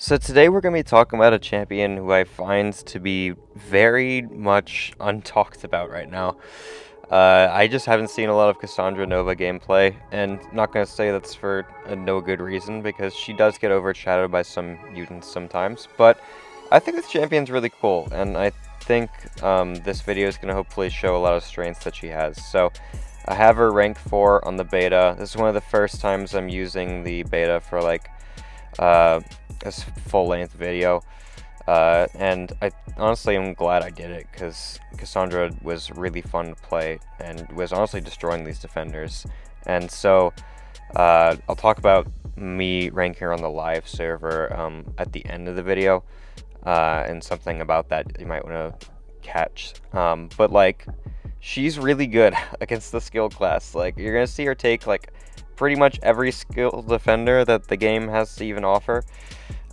So today we're going to be talking about a champion who I find to be very much untalked about right now. I just haven't seen a lot of Cassandra Nova gameplay, and not going to say that's for no good reason, because she does get overshadowed by some mutants sometimes, but I think this champion's really cool, and I think this video is going to hopefully show a lot of strengths that she has. So I have her rank 4 on the beta. This is one of the first times I'm using the beta for this full-length video, and I honestly am glad I did it, because Cassandra was really fun to play and was honestly destroying these defenders. And so I'll talk about me ranking her on the live server at the end of the video, and something about that you might want to catch. But like, she's really good against the skill class. Like, you're gonna see her take like pretty much every skill defender that the game has to even offer.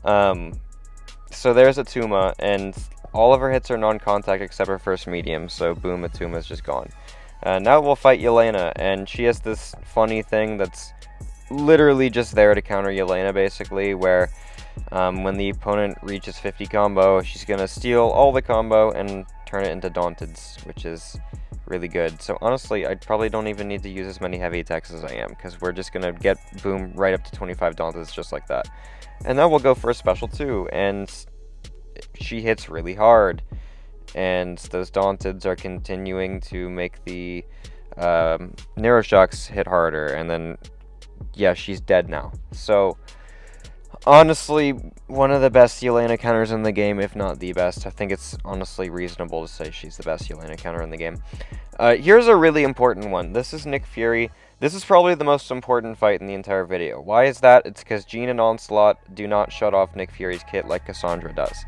So there's Atuma, and all of her hits are non-contact except her first medium, so boom, Atuma's just gone. Now we'll fight Yelena, and she has this funny thing that's literally just there to counter Yelena, basically, where when the opponent reaches 50 combo, she's gonna steal all the combo and turn it into Daunteds, which is really good. So honestly, I probably don't even need to use as many heavy attacks as I am, because we're just gonna get boom right up to 25 Daunteds just like that. And then we'll go for a special 2, and she hits really hard, and those Daunteds are continuing to make the Neuroshocks hit harder, and then yeah, she's dead now. So honestly, one of the best Yelena counters in the game, if not the best. I think it's honestly reasonable to say she's the best Yelena counter in the game. Here's a really important one. This is Nick Fury. This is probably the most important fight in the entire video. Why is that? It's because Jean and Onslaught do not shut off Nick Fury's kit like Cassandra does.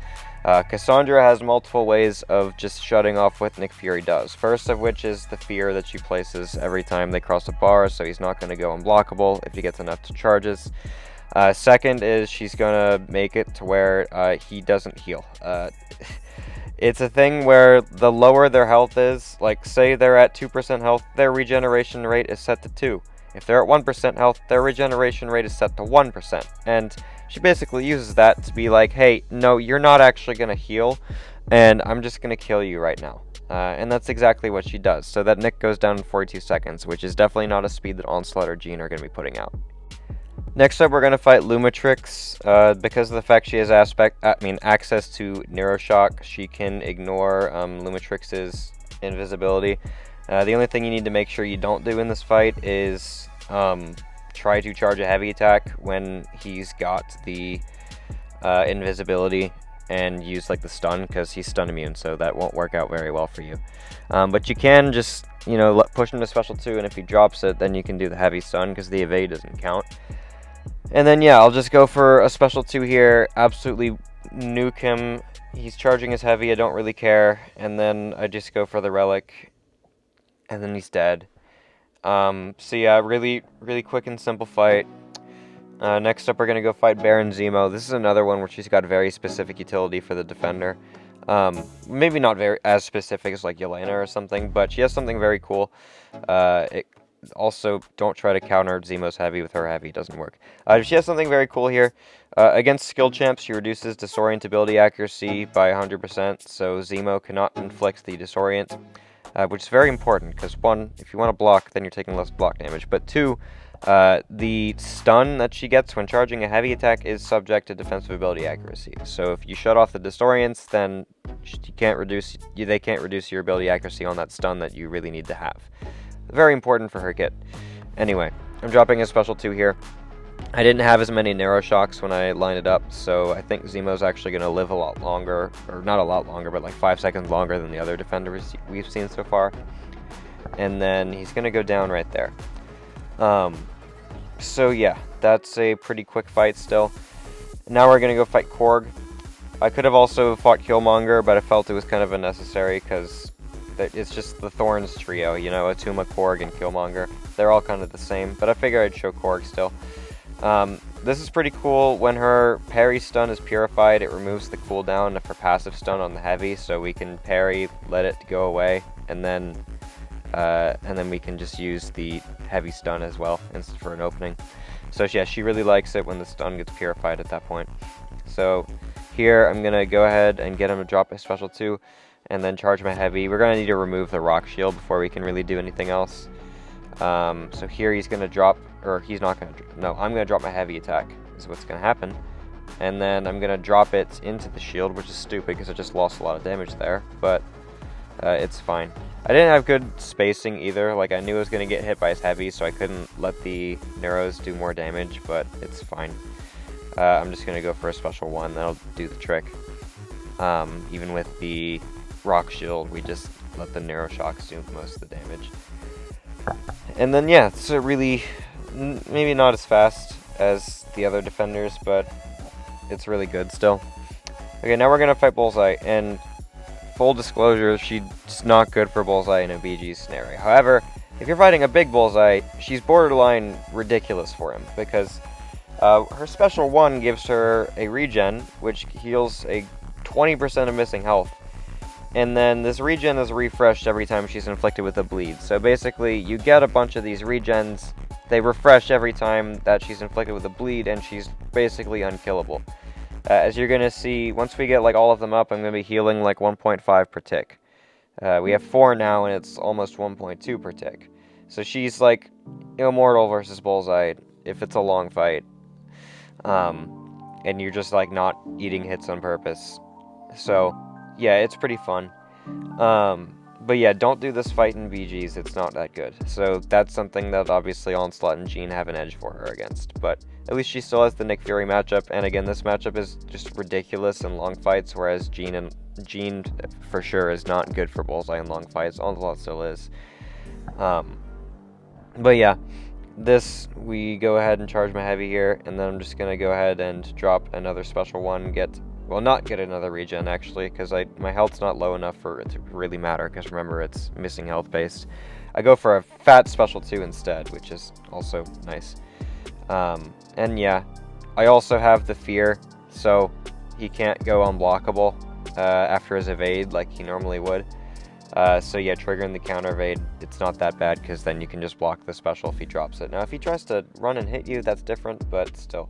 Cassandra has multiple ways of just shutting off what Nick Fury does. First of which is the fear that she places every time they cross a bar, so he's not going to go unblockable if he gets enough to charges. Second is she's gonna make it to where he doesn't heal. It's a thing where the lower their health is, like say they're at 2% health, their regeneration rate is set to 2. If they're at 1% health, their regeneration rate is set to 1%. And she basically uses that to be like, hey, no, you're not actually gonna heal, and I'm just gonna kill you right now. And that's exactly what she does, so that Nick goes down in 42 seconds, which is definitely not a speed that Onslaught or Jean are going to be putting out. Next up, we're going to fight Lumatrix. Because of the fact she has access to Neuroshock, she can ignore Lumatrix's invisibility. The only thing you need to make sure you don't do in this fight is try to charge a heavy attack when he's got the invisibility, and use like the stun, because he's stun immune, so that won't work out very well for you. But you can just, push him to special 2, and if he drops it, then you can do the heavy stun, because the evade doesn't count. And then yeah, I'll just go for a special 2 here, absolutely nuke him. He's charging his heavy, I don't really care, and then I just go for the relic, and then he's dead. So yeah, really, really quick and simple fight. Next up, we're going to go fight Baron Zemo. This is another one where she's got very specific utility for the defender. Maybe not as specific as like Yelena or something, but she has something very cool. Also, don't try to counter Zemo's heavy with her heavy, it doesn't work. She has something very cool here. Against skill champs, she reduces disorientability accuracy by 100%, so Zemo cannot inflict the disorient, which is very important, because 1, if you want to block, then you're taking less block damage, but 2, the stun that she gets when charging a heavy attack is subject to defensive ability accuracy. So if you shut off the disorients, then they can't reduce your ability accuracy on that stun that you really need to have. Very important for her kit. Anyway, I'm dropping a special 2 here. I didn't have as many Neuroshocks when I lined it up, so I think Zemo's actually going to live a lot longer, or not a lot longer, but like 5 seconds longer than the other defenders we've seen so far. And then he's going to go down right there. So yeah, that's a pretty quick fight still. Now we're going to go fight Korg. I could have also fought Killmonger, but I felt it was kind of unnecessary, because it's just the Thorns trio, Atuma, Korg, and Killmonger. They're all kind of the same, but I figure I'd show Korg still. This is pretty cool. When her parry stun is purified, it removes the cooldown of her passive stun on the heavy, so we can parry, let it go away, and then we can just use the heavy stun as well for an opening. So yeah, she really likes it when the stun gets purified at that point. So So here I'm going to go ahead and get him to drop a special 2 and then charge my heavy. We're going to need to remove the rock shield before we can really do anything else. So here he's going to drop, or he's not going to, no, I'm going to drop my heavy attack is what's going to happen. And then I'm going to drop it into the shield, which is stupid because I just lost a lot of damage there, but it's fine. I didn't have good spacing either. Like, I knew I was going to get hit by his heavy, so I couldn't let the Neuros do more damage, but it's fine. I'm just going to go for a special 1, that'll do the trick. Even with the rock shield, we just let the Neuro Shocks do most of the damage. And then, yeah, it's really, maybe not as fast as the other defenders, but it's really good still. Okay, now we're going to fight Bullseye, and full disclosure, she's not good for Bullseye in a BG scenario. However, if you're fighting a big Bullseye, she's borderline ridiculous for him, because her special 1 gives her a regen, which heals a 20% of missing health. And then this regen is refreshed every time she's inflicted with a bleed. So basically, you get a bunch of these regens, they refresh every time that she's inflicted with a bleed, and she's basically unkillable. As you're going to see, once we get like all of them up, I'm going to be healing like 1.5 per tick. We have 4 now, and it's almost 1.2 per tick. So she's like immortal versus Bullseye if it's a long fight. And you're just like not eating hits on purpose. So yeah, it's pretty fun. But yeah, don't do this fight in BGs, it's not that good. So that's something that obviously Onslaught and Jean have an edge for her against. But at least she still has the Nick Fury matchup, and again, this matchup is just ridiculous in long fights, whereas Jean for sure is not good for Bullseye in long fights. Onslaught still is. But yeah, we go ahead and charge my heavy here, and then I'm just going to go ahead and drop another special 1, not get another regen actually, because my health's not low enough for it to really matter, because remember, it's missing health based. I go for a fat special 2 instead, which is also nice. And yeah, I also have the fear, so he can't go unblockable after his evade like he normally would. So yeah, triggering the counter evade, it's not that bad, because then you can just block the special if he drops it. Now if he tries to run and hit you, that's different, but still.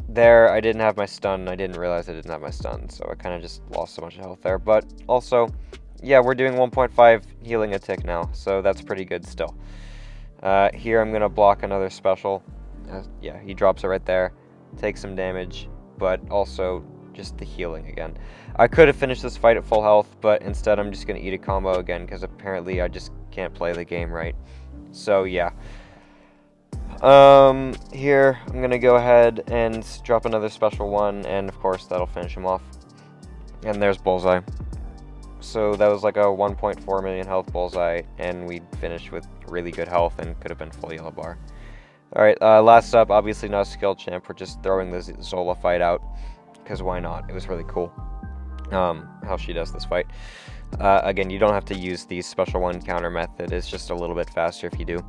There, I didn't have my stun, I didn't realize I didn't have my stun, so I kind of just lost so much health there. But also, yeah, we're doing 1.5 healing a tick now, so that's pretty good still. Here I'm going to block another special. Yeah, he drops it right there, takes some damage, but also just the healing again. I could have finished this fight at full health, but instead I'm just going to eat a combo again, because apparently I just can't play the game right. So yeah. Here I'm going to go ahead and drop another special 1, and of course that'll finish him off. And there's Bullseye. So that was like a 1.4 million health Bullseye, and we finished with really good health and could have been full yellow bar. Alright, last up, obviously not a skill champ, we're just throwing the Zola fight out, because why not? It was really cool how she does this fight. Again, you don't have to use the special 1 counter method, it's just a little bit faster if you do.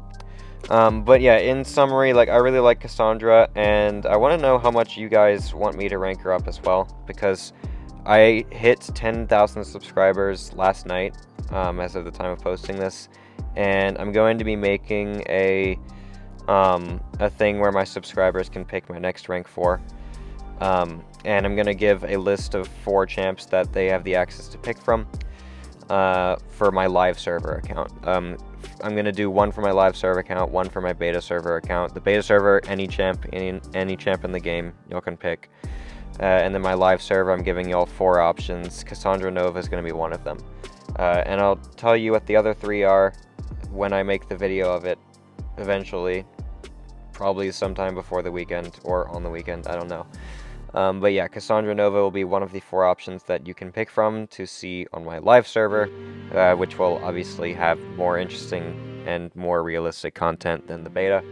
But yeah, in summary, like, I really like Cassandra, and I want to know how much you guys want me to rank her up as well, because I hit 10,000 subscribers last night, as of the time of posting this, and I'm going to be making a thing where my subscribers can pick my next rank 4, and I'm going to give a list of 4 champs that they have the access to pick from, for my live server account. I'm going to do 1 for my live server account, 1 for my beta server account. The beta server, any champ in the game, y'all can pick. And then my live server, I'm giving y'all 4 options. Cassandra Nova is going to be one of them. And I'll tell you what the other 3 are when I make the video of it eventually. Probably sometime before the weekend or on the weekend, I don't know. But yeah, Cassandra Nova will be one of the 4 options that you can pick from to see on my live server, which will obviously have more interesting and more realistic content than the beta.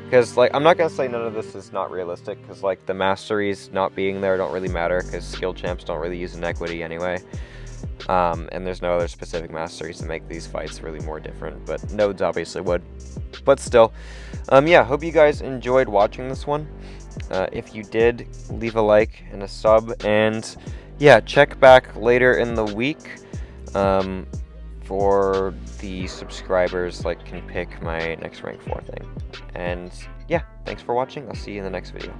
Because, like, I'm not going to say none of this is not realistic, because, like, the masteries not being there don't really matter, because skill champs don't really use inequity anyway. And there's no other specific masteries to make these fights really more different, but nodes obviously would. But still, yeah, hope you guys enjoyed watching this one. If you did, leave a like and a sub, and yeah, check back later in the week for the subscribers like can pick my next rank 4 thing. And yeah, thanks for watching. I'll see you in the next video.